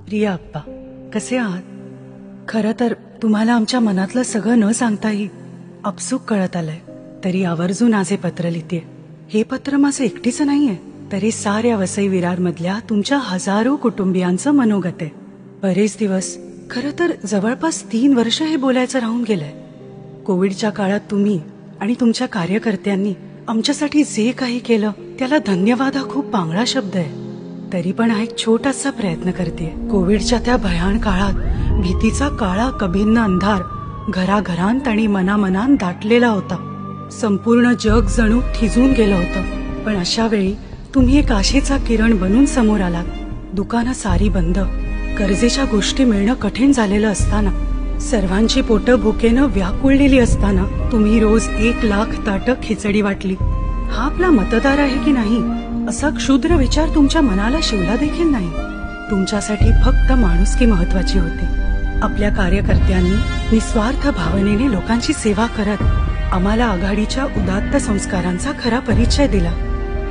प्रिय आप्पा, कसे आहात? खरं तर तुम्हाला आमच्या मनातलं सगळं न सांगताही आपसूक कळत आलंय, तरी आवर्जून आज हे पत्र लिहितेय. हे पत्र माझं एकटीचं नाहीये, तरी साऱ्या वसई विरार मधल्या तुमच्या हजारो कुटुंबियांचं मनोगत आहे. बरेच दिवस, खरं तर जवळपास 3 वर्ष हे बोलायचं राहून गेलंय. कोविडच्या काळात तुम्ही आणि तुमच्या कार्यकर्त्यांनी आमच्यासाठी जे काही केलं त्याला धन्यवाद हा खूप पांगळा शब्द आहे. तरी पण हा एक छोटासा प्रयत्न करते. कोविडच्या त्या भयान काळात भीतीचा काळा कभिन्न अंधार घराघरांत आणि मनामनांत दाटलेला होता. संपूर्ण जग जणू थिजून गेलं होतं. पण अशा वेळी तुम्ही एक आशेचा किरण बनून समोर आलात. दुकानं सारी बंद, गरजेच्या गोष्टी मिळणं कठीण झालेलं असताना, सर्वांची पोटं भुकेनं व्याकुळलेली असताना तुम्ही रोज 1 लाख ताटं खिचडी वाटली. हा आपला मतदार आहे की नाही असा क्षुद्र विचार तुमच्या मनाला शिवला देखील नाही. तुमच्यासाठी फक्त माणुसकी महत्वाची होती. आपल्या कार्यकर्त्यांनी निस्वार्थ भावनेने लोकांची सेवा करत आम्हाला आघाडीच्या उदात्त संस्कारांचा खरा परिचय दिला.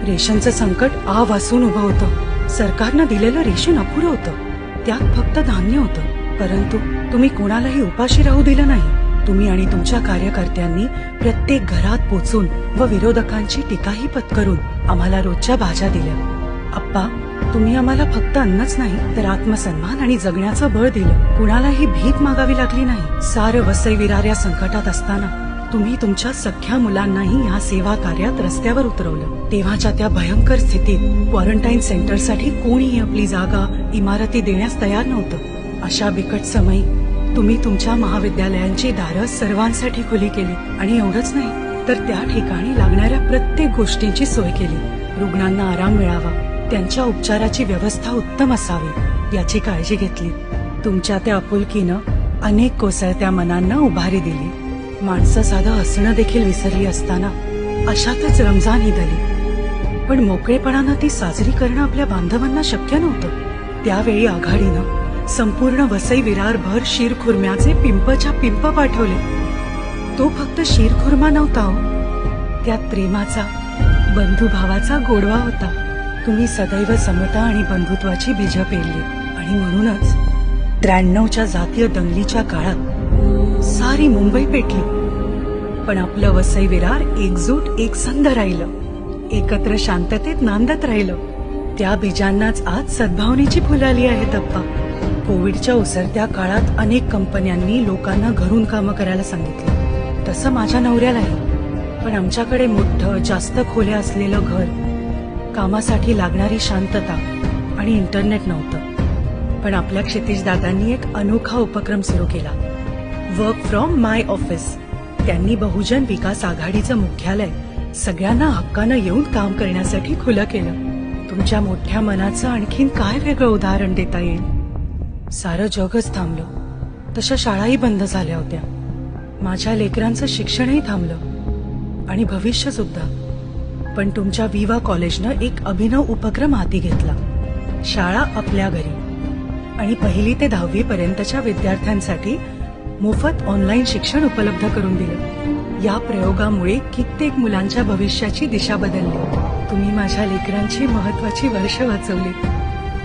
रेशनचं संकट आ वासून उभं होतं. सरकारनं दिलेलं रेशन अपुरं होतं. त्यात फक्त धान्य होतं. परंतु तुम्ही कोणालाही उपाशी राहू दिलं नाही. तुम्ही आणि तुमच्या कार्यकर्त्यांनी प्रत्येक घरात पोचून व विरोधकांची टीकाही पत्करून आम्हाला रोजच्या भाज्या दिल्या. आप्पा, तुम्ही आम्हाला फक्त अन्नच नाही तर आत्मसन्मान आणि जगण्याचं बळ दिलं. कुणालाही भीक मागावी लागली नाही. सारं वसई विरार या संकटात असताना तुम्ही तुमच्या सख्या मुलांनाही या सेवा कार्यात रस्त्यावर उतरवलं. तेव्हाच्या त्या भयंकर स्थितीत क्वारंटाईन सेंटरसाठी कोणीही आपली जागा, इमारती देण्यास तयार नव्हतं. अशा बिकट समयी तुम्ही तुमच्या महाविद्यालयांची दारं सर्वांसाठी खुली केली आणि एवढंच नाही तर त्या ठिकाणी लागणाऱ्या प्रत्येक गोष्टींची सोय केली. रुग्णांना आराम मिळावा, त्यांच्या उपचाराची व्यवस्था उत्तम असावी याची काळजी घेतली. तुमच्या त्या आपुलकीनं अनेक कोसळत्या मनांना उभारी दिली. माणसं साधं हसणं देखील विसरली असताना अशातच रमजान ईद आली. पण मोकळेपणानं ती साजरी करणं आपल्या बांधवांना शक्य नव्हतं. त्यावेळी आघाडीनं संपूर्ण वसई विरारभर शीरखुर्म्याचे पिंपच्या पिंप पाठवले. तो फक्त शीरखुर्मा नव्हता हो, त्यात प्रेमाचा, बंधुभावाचा गोडवा होता. तुम्ही सदैव समता आणि बंधुत्वाची बीजं पेरली आणि म्हणूनच 93च्या जातीय दंगलीच्या काळात सारी मुंबई पेटली. पण आपलं वसई विरार एकजूट एकसंध राहिलं, एकत्र शांततेत नांदत राहिलं. त्या बीजांनाच आज सद्भावनेची फुलाली आहेत अप्पा. कोविडच्या उसरत्या काळात अनेक कंपन्यांनी लोकांना घरून कामं करायला सांगितलं. तसं माझ्या नवऱ्यालाही. पण आमच्याकडे मोठं, जास्त खोल्या असलेलं घर, कामासाठी लागणारी शांतता आणि इंटरनेट नव्हतं. पण आपल्या क्षितिज दादांनी एक अनोखा उपक्रम सुरू केला, वर्क फ्रॉम माय ऑफिस. त्यांनी बहुजन विकास आघाडीचं मुख्यालय सगळ्यांना हक्कानं येऊन काम करण्यासाठी खुलं केलं. तुमच्या मोठ्या मनाचं आणखीन काय वेगळं उदाहरण देता येईल? सारं जगच थांबलं. तशा शाळाही बंद झाल्या होत्या. माझ्या लेकरांचं शिक्षणही थांबलं आणि भविष्य सुद्धा. पण तुमच्या विवा कॉलेजनं एक अभिनव उपक्रम हाती घेतला. शाळा आपल्या घरी आणि 1ली ते 10वी पर्यंतच्या विद्यार्थ्यांसाठी मोफत ऑनलाईन शिक्षण उपलब्ध करून दिलं. या प्रयोगामुळे कित्येक मुलांच्या भविष्याची दिशा बदलली. तुम्ही माझ्या लेकरांची महत्वाची वर्ष वाचवली.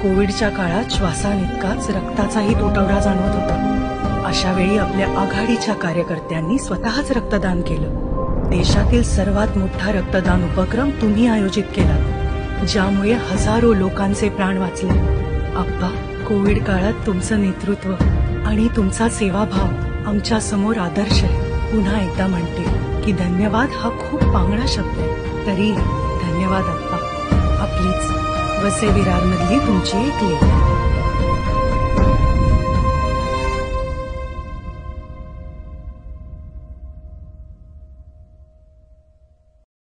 कोविडच्या काळात श्वासानितकाच रक्ताचाही तुटवडा जाणवत होता. अशा वेळी आपल्या आघाडीच्या कार्यकर्त्यांनी स्वतःच रक्तदान केलं. देशातील सर्वात मोठा रक्तदान उपक्रम तुम्ही आयोजित केला, ज्यामुळे हजारो लोकांचे प्राण वाचले. आप्पा, कोविड काळात तुमचं नेतृत्व आणि तुमचा सेवाभाव आमच्या समोर आदर्श आहे. पुन्हा एकदा म्हणते की धन्यवाद हा खूप पांगळा शब्द आहे, तरी धन्यवाद आप्पा. आपलीच वसई विरार मधली तुमची एक लेक.